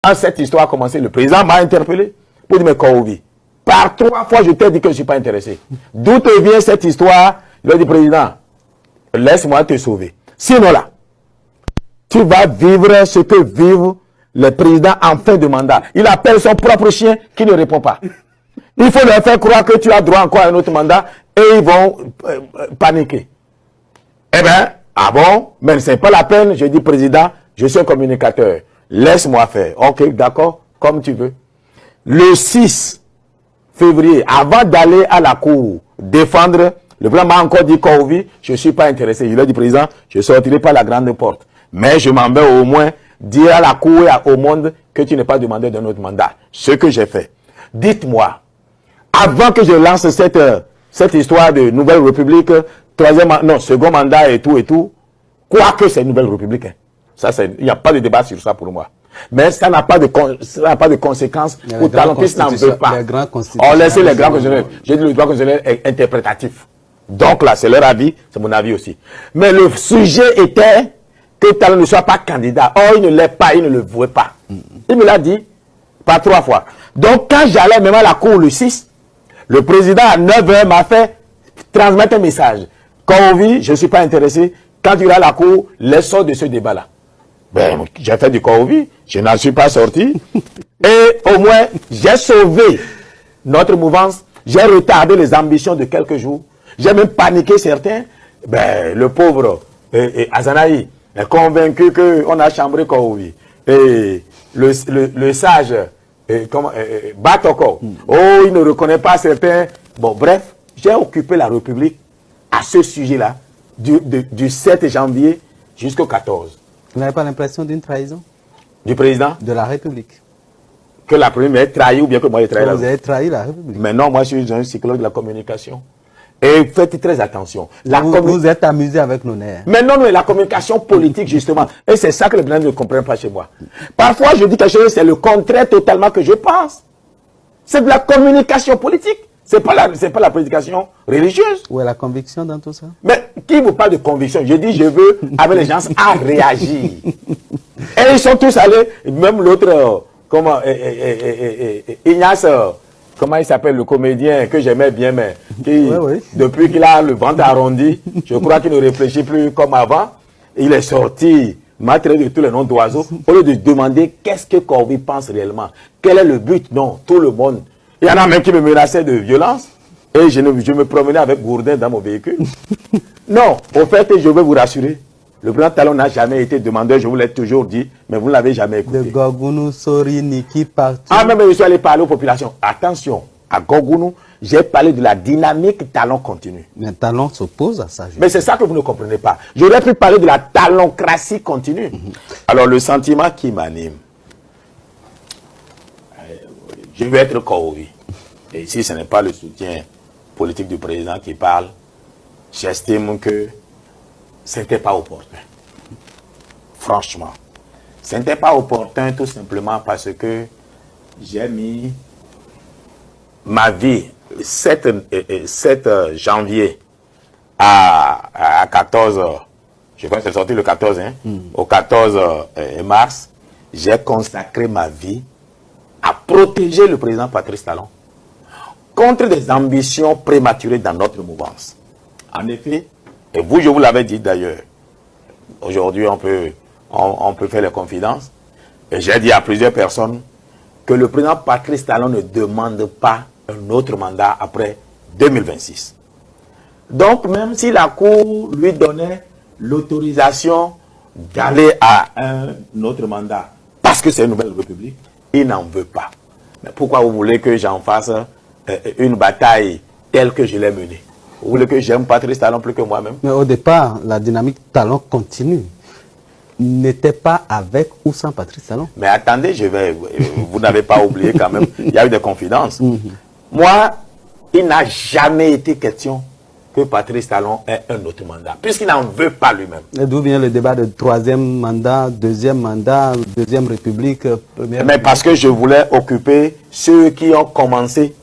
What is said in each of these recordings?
quand cette histoire a commencé, le président m'a interpellé pour dire, mais Kourovi, par 3 fois, je t'ai dit que je ne suis pas intéressé. D'où te vient cette histoire? Il a dit, président, laisse-moi te sauver. Sinon là, tu vas vivre ce que vivent les présidents en fin de mandat. Il appelle son propre chien qui ne répond pas. Il faut leur faire croire que tu as droit encore à un autre mandat et ils vont paniquer. Eh bien, ah bon, mais ce n'est pas la peine. Je dis, président, je suis un communicateur. Laisse-moi faire. Ok, d'accord, comme tu veux. Le 6 février, avant d'aller à la cour défendre, le président m'a encore dit, Kourovi, je ne suis pas intéressé. Il a dit, président, je ne sortirai pas la grande porte. Mais je m'en vais au moins dire à la cour et au monde que tu n'es pas demandé d'un autre mandat. Ce que j'ai fait. Dites-moi, avant que je lance cette histoire de Nouvelle République, second mandat et tout, quoique c'est une Nouvelle République, hein. Ça, il n'y a pas de débat sur ça pour moi. Mais ça n'a pas de conséquences pour Talon qui n'en veut pas. On laisse les grands constitutionnels. J'ai dit le droit constitutionnel est interprétatif. Donc là, c'est leur avis, c'est mon avis aussi. Mais le sujet était que Talon ne soit pas candidat. Or, il ne l'est pas, il ne le veut pas. Il me l'a dit pas 3 fois. Donc, quand j'allais même à la cour le 6, le président à 9h m'a fait transmettre un message. Kourovi, je ne suis pas intéressé. Quand tu iras à la cour, laissons de ce débat-là. Ben, j'ai fait du Kourovi, je n'en suis pas sorti. Et au moins, j'ai sauvé notre mouvance. J'ai retardé les ambitions de quelques jours. J'ai même paniqué certains. Ben, le pauvre Azanaï est convaincu qu'on a chambré Kourovi. Et le sage Batoko, il ne reconnaît pas certains. Bon, bref, j'ai occupé la République à ce sujet-là, du 7 janvier jusqu'au 14. Vous n'avez pas l'impression d'une trahison? Du président? De la République. Que la première m'ait trahi ou bien que moi j'ai trahi la République? Vous avez trahi la République. Mais non, moi je suis un psychologue de la communication. Et faites très attention. Vous êtes amusé avec nos nerfs. Mais non, la communication politique, justement. Et c'est ça que les gens ne comprennent pas chez moi. Parfois, je dis quelque chose, c'est le contraire totalement que je pense. C'est de la communication politique. C'est pas la prédication religieuse. Où est la conviction dans tout ça? Mais qui vous parle de conviction? Je dis, je veux, avec les gens, à réagir. Et ils sont tous allés, même l'autre, Ignace, comment il s'appelle, le comédien que j'aimais bien, mais qui, depuis qu'il a le ventre arrondi, je crois qu'il ne réfléchit plus comme avant. Il est sorti, m'a traité de tous les noms d'oiseaux, au lieu de demander qu'est-ce que Kourovi pense réellement. Quel est le but? Non, tout le monde. Il y en a même qui me menaçaient de violence. Et je me promenais avec Gourdin dans mon véhicule. Non, au fait, je veux vous rassurer. Le président Talon n'a jamais été demandeur, je vous l'ai toujours dit, mais vous ne l'avez jamais écouté. De Gogounou, Sori, Niki, partout. Ah, même je suis allé parler aux populations. Attention, à Gogounou, j'ai parlé de la dynamique Talon continue. Mais Talon s'oppose à ça. Mais c'est ça que vous ne comprenez pas. J'aurais pu parler de la taloncratie continue. Alors, le sentiment qui m'anime, je veux être Kourovi. Et si ce n'est pas le soutien politique du président qui parle, j'estime que ce n'était pas opportun. Franchement. Ce n'était pas opportun tout simplement parce que j'ai mis ma vie 7 janvier à 14, je crois que c'est sorti le 14, au 14 mars, j'ai consacré ma vie à protéger le président Patrice Talon contre des ambitions prématurées dans notre mouvance. En effet, et vous, je vous l'avais dit d'ailleurs, aujourd'hui on peut faire les confidences, et j'ai dit à plusieurs personnes que le président Patrice Talon ne demande pas un autre mandat après 2026. Donc même si la Cour lui donnait l'autorisation d'aller à un autre mandat, parce que c'est une nouvelle république, il n'en veut pas. Mais pourquoi vous voulez que j'en fasse une bataille telle que je l'ai menée? Vous voulez que j'aime Patrice Talon plus que moi-même? Mais au départ, la dynamique Talon continue. N'était pas avec ou sans Patrice Talon. Mais attendez, vous n'avez pas oublié quand même, il y a eu des confidences. Moi, il n'a jamais été question que Patrice Talon ait un autre mandat, puisqu'il n'en veut pas lui-même. Et d'où vient le débat de 3e mandat, 2e mandat, 2e république, 1er Mais république. parce que je voulais occuper ceux qui ont commencé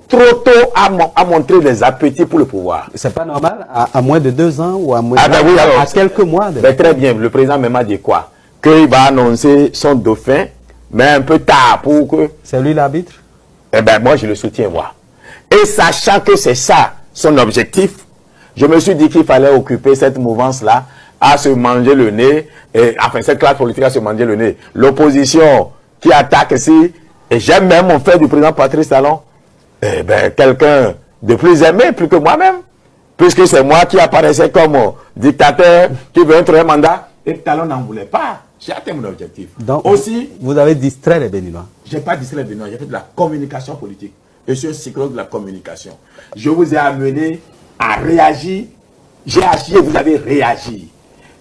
trop tôt à montrer des appétits pour le pouvoir. C'est pas normal, à moins de 2 ans ou à moins alors, à quelques mois de... Mais très bien, le président m'a dit quoi? Qu'il va annoncer son dauphin mais un peu tard pour que... C'est lui l'arbitre? Eh bien, moi, je le soutiens, moi. Et sachant que c'est ça, son objectif, je me suis dit qu'il fallait occuper cette mouvance-là à se manger le nez, enfin, cette classe politique à se manger le nez. L'opposition qui attaque ici, et j'aime même mon frère du président Patrice Talon, eh bien, quelqu'un de plus aimé, plus que moi-même, puisque c'est moi qui apparaissais comme dictateur qui veut un troisième mandat, et Talon n'en voulait pas. J'ai atteint mon objectif. Donc, aussi, vous avez distrait les Béninois. je n'ai pas distrait les Béninois, j'ai fait de la communication politique. Je suis un psychologue de la communication. Je vous ai amené à réagir. J'ai agi et vous avez réagi.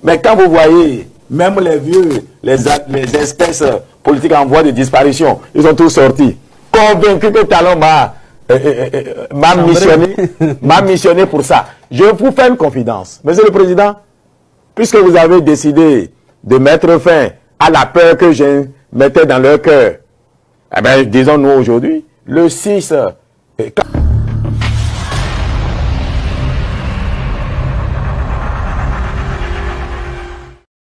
Mais quand vous voyez, même les vieux, les espèces politiques en voie de disparition, ils sont tous sortis. Convaincus que Talon m'a missionné pour ça. Je vous fais une confidence. Monsieur le Président, puisque vous avez décidé de mettre fin à la peur que je mettais dans leur cœur, eh bien, disons-nous aujourd'hui, le 6...